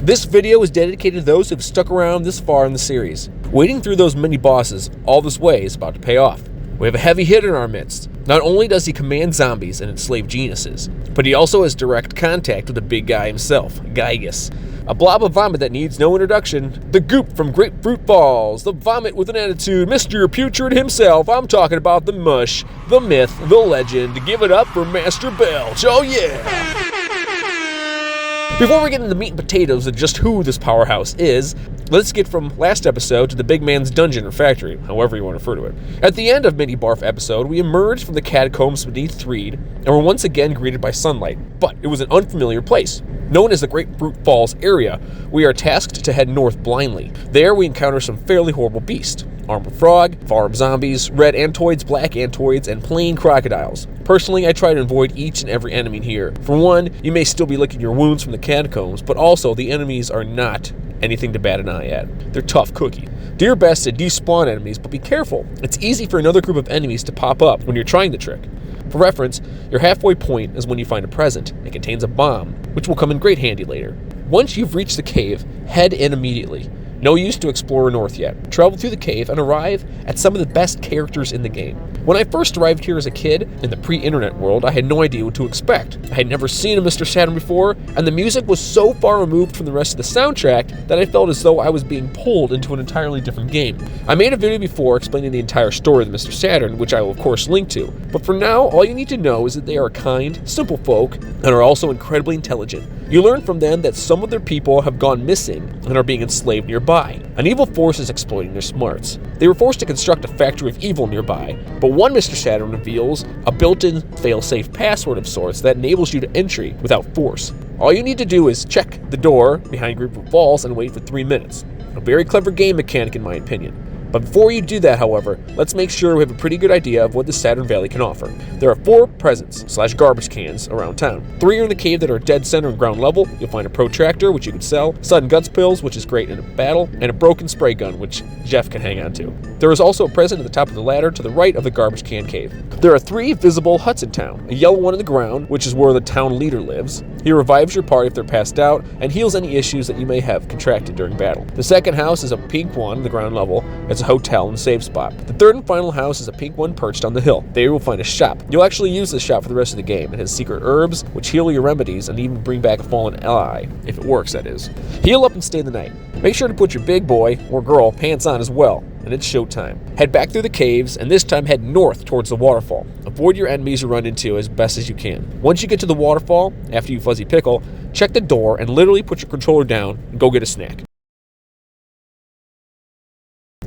This video is dedicated to those who have stuck around this far in the series. Wading through those many bosses all this way is about to pay off. We have a heavy hitter in our midst. Not only does he command zombies and enslave geniuses, but he also has direct contact with the big guy himself, Gaius. A blob of vomit that needs no introduction. The goop from Grapefruit Falls. The vomit with an attitude. Mr. Putrid himself. I'm talking about the mush, the myth, the legend. Give it up for Master Belch. Oh yeah! Before we get into the meat and potatoes of just who this powerhouse is, let's get from last episode to the big man's dungeon or factory, however you want to refer to it. At the end of Mini Barf episode, we emerged from the catacombs beneath Threed and were once again greeted by sunlight, but it was an unfamiliar place. Known as the Grapefruit Falls area, we are tasked to head north blindly. There we encounter some fairly horrible beasts. Armored frog, farm zombies, red antoids, black antoids, and plain crocodiles. Personally, I try to avoid each and every enemy here. For one, you may still be licking your wounds from the catacombs, but also the enemies are not anything to bat an eye at. They're tough cookie. Do your best to despawn enemies, but be careful. It's easy for another group of enemies to pop up when you're trying the trick. For reference, your halfway point is when you find a present. It contains a bomb, which will come in great handy later. Once you've reached the cave, head in immediately. No use to explore north yet. Travel through the cave and arrive at some of the best characters in the game. When I first arrived here as a kid, in the pre-internet world, I had no idea what to expect. I had never seen a Mr. Saturn before, and the music was so far removed from the rest of the soundtrack that I felt as though I was being pulled into an entirely different game. I made a video before explaining the entire story of the Mr. Saturn, which I will of course link to, but for now, all you need to know is that they are kind, simple folk, and are also incredibly intelligent. You learn from them that some of their people have gone missing and are being enslaved nearby. An evil force is exploiting their smarts. They were forced to construct a factory of evil nearby, but one Mr. Saturn reveals a built-in fail-safe password of sorts that enables you to entry without force. All you need to do is check the door behind Grapefruit Falls and wait for 3 minutes. A very clever game mechanic in my opinion. But before you do that, however, let's make sure we have a pretty good idea of what the Saturn Valley can offer. There are 4 presents/garbage cans around town. 3 are in the cave that are dead center and ground level. You'll find a protractor, which you can sell, sudden guts pills, which is great in a battle, and a broken spray gun, which Jeff can hang on to. There is also a present at the top of the ladder to the right of the garbage can cave. There are 3 visible huts in town. A yellow one in the ground, which is where the town leader lives. He revives your party if they're passed out, and heals any issues that you may have contracted during battle. The second house is a pink one in the ground level. It's a hotel and save spot. The third and final house is a pink one perched on the hill. There you will find a shop. You'll actually use this shop for the rest of the game. It has secret herbs, which heal your remedies and even bring back a fallen ally, if it works, that is. Heal up and stay the night. Make sure to put your big boy, or girl, pants on as well, and it's showtime. Head back through the caves, and this time head north towards the waterfall. Avoid your enemies you run into as best as you can. Once you get to the waterfall, after you fuzzy pickle, check the door and literally put your controller down and go get a snack.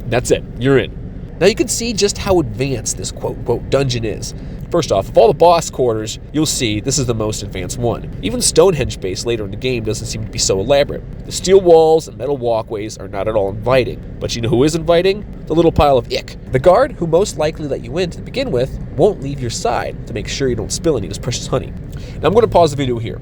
That's it, you're in. Now you can see just how advanced this quote-unquote dungeon is. First off, of all the boss quarters, you'll see this is the most advanced one. Even Stonehenge base later in the game doesn't seem to be so elaborate. The steel walls and metal walkways are not at all inviting. But you know who is inviting? The little pile of ick. The guard, who most likely let you in to begin with, won't leave your side to make sure you don't spill any of his precious honey. Now I'm going to pause the video here.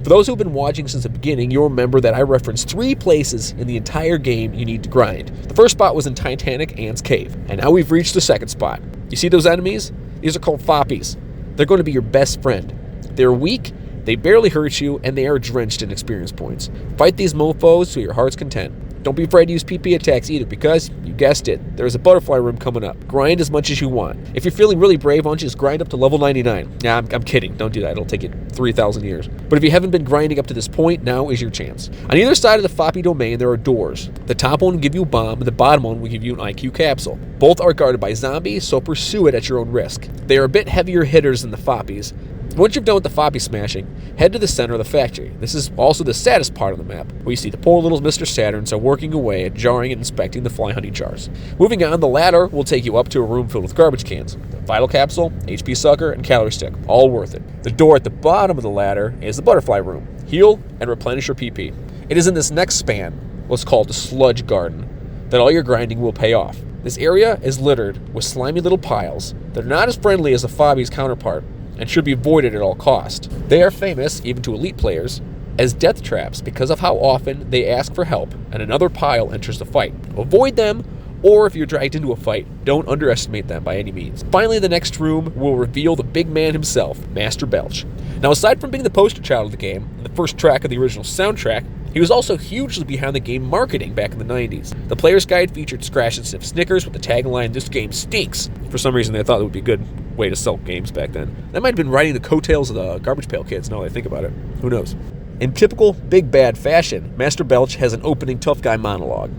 For those who've been watching since the beginning, you'll remember that I referenced 3 places in the entire game you need to grind. The first spot was in Titanic Ant's Cave, and now we've reached the second spot. You see those enemies? These are called Foppies. They're going to be your best friend. They're weak, they barely hurt you, and they are drenched in experience points. Fight these mofos to your heart's content. Don't be afraid to use PP attacks either because, you guessed it, there's a butterfly room coming up. Grind as much as you want. If you're feeling really brave, why don't you just grind up to level 99? Nah, I'm kidding. Don't do that. It'll take you 3,000 years. But if you haven't been grinding up to this point, now is your chance. On either side of the Foppy domain, there are doors. The top one will give you a bomb, and the bottom one will give you an IQ capsule. Both are guarded by zombies, so pursue it at your own risk. They are a bit heavier hitters than the Foppies. Once you're done with the Foppy smashing, head to the center of the factory. This is also the saddest part of the map, where you see the poor little Mr. Saturns are working away at jarring and inspecting the fly honey jars. Moving on, the ladder will take you up to a room filled with garbage cans. The vital capsule, HP sucker, and calorie stick, all worth it. The door at the bottom of the ladder is the butterfly room. Heal and replenish your PP. It is in this next span, what's called the sludge garden, that all your grinding will pay off. This area is littered with slimy little piles that are not as friendly as the Foppies' counterpart, and should be avoided at all cost. They are famous, even to elite players, as death traps because of how often they ask for help and another pile enters the fight. Avoid them or if you're dragged into a fight, don't underestimate them by any means. Finally, the next room will reveal the big man himself, Master Belch. Now, aside from being the poster child of the game, and the first track of the original soundtrack, he was also hugely behind the game marketing back in the 90s. The player's guide featured Scratch and Sniff Snickers with the tagline, "This game stinks." For some reason, they thought it would be a good way to sell games back then. That might have been riding the coattails of the Garbage Pail Kids, now that I think about it. Who knows? In typical Big Bad fashion, Master Belch has an opening tough guy monologue.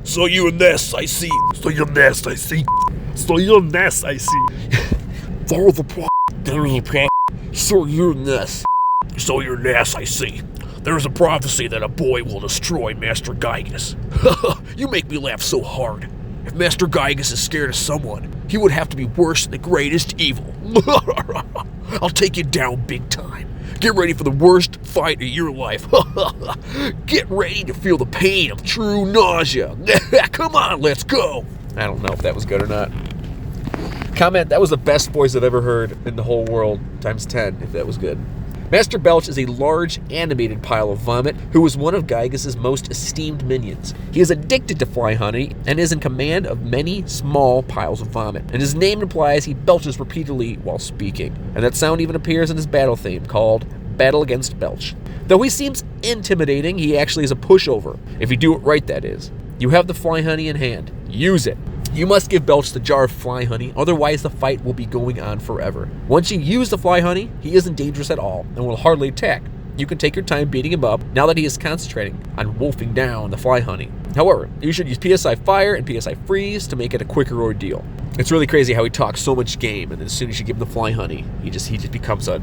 So you're this, I see. So you're this, I see. So you're this, I see. There's a problem. There's a problem. So you're this. So you're this, I see. There's a prophecy that a boy will destroy Master Gygus. You make me laugh so hard. If Master Gygus is scared of someone, he would have to be worse than the greatest evil. I'll take you down big time. Get ready for the worst fight of your life. Get ready to feel the pain of true nausea. Come on, let's go. I don't know if that was good or not. Comment, that was the best voice I've ever heard in the whole world, times 10, if that was good. Master Belch is a large, animated pile of vomit who is one of Gygus' most esteemed minions. He is addicted to fly honey and is in command of many small piles of vomit. And his name implies he belches repeatedly while speaking. And that sound even appears in his battle theme called Battle Against Belch. Though he seems intimidating, he actually is a pushover. If you do it right, that is. You have the fly honey in hand. Use it. You must give Belch the jar of fly honey, otherwise the fight will be going on forever. Once you use the fly honey, he isn't dangerous at all and will hardly attack. You can take your time beating him up now that he is concentrating on wolfing down the fly honey. However, you should use PSI Fire and PSI Freeze to make it a quicker ordeal. It's really crazy how he talks so much game, and then as soon as you give him the fly honey, he just becomes a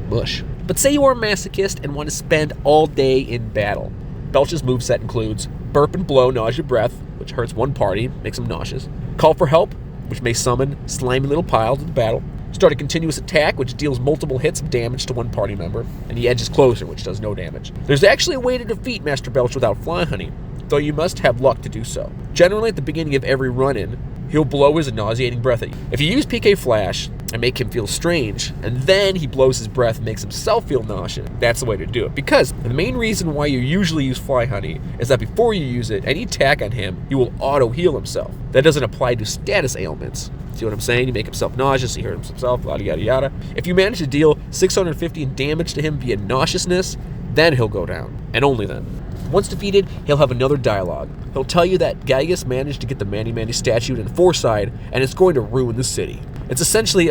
mush. But say you are a masochist and want to spend all day in battle. Belch's moveset includes Burp and Blow Nausea Breath, which hurts one party, makes them nauseous. Call for Help, which may summon slimy little piles of the battle. Start a Continuous Attack, which deals multiple hits of damage to one party member. And he edges closer, which does no damage. There's actually a way to defeat Master Belch without fly honey, though you must have luck to do so. Generally, at the beginning of every run-in, he'll blow his nauseating breath at you. If you use PK Flash and make him feel strange, and then he blows his breath and makes himself feel nauseous, that's the way to do it. Because the main reason why you usually use fly honey is that before you use it, any attack on him, he will auto-heal himself. That doesn't apply to status ailments. See what I'm saying? You make himself nauseous, he hurts himself, yada yada yada. If you manage to deal 650 in damage to him via nauseousness, then he'll go down, and only then. Once defeated, he'll have another dialogue. He'll tell you that Gygus managed to get the Manny Manny statue in Forside, and it's going to ruin the city. It's essentially,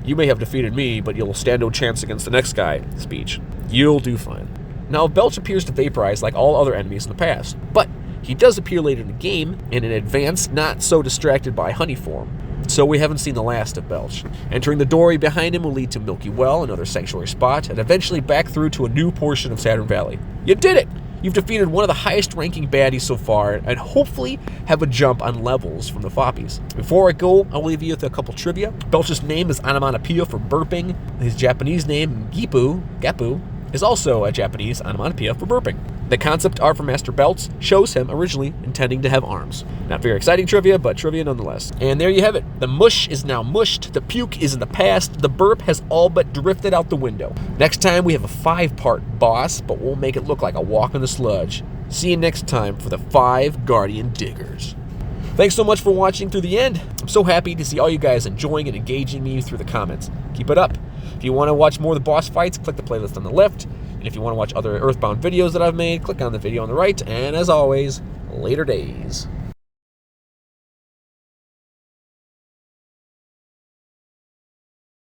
you may have defeated me, but you'll stand no chance against the next guy speech. You'll do fine. Now, Belch appears to vaporize like all other enemies in the past, but he does appear later in the game in an advanced, not so distracted by honey form. So we haven't seen the last of Belch. Entering the doorway behind him will lead to Milky Well, another sanctuary spot, and eventually back through to a new portion of Saturn Valley. You did it! You've defeated one of the highest ranking baddies so far, and hopefully have a jump on levels from the Foppies. Before I go, I'll leave you with a couple trivia. Belch's name is onomatopoeia for burping. His Japanese name, Gapu, is also a Japanese onomatopoeia for burping. The concept art for Master Belch shows him originally intending to have arms. Not very exciting trivia, but trivia nonetheless. And there you have it. The mush is now mushed, the puke is in the past, the burp has all but drifted out the window. Next time we have a 5-part boss, but we'll make it look like a walk in the sludge. See you next time for the 5 Guardian Diggers. Thanks so much for watching through the end. I'm so happy to see all you guys enjoying and engaging me through the comments. Keep it up. If you want to watch more of the boss fights, click the playlist on the left. And if you want to watch other Earthbound videos that I've made, click on the video on the right. And as always, later days.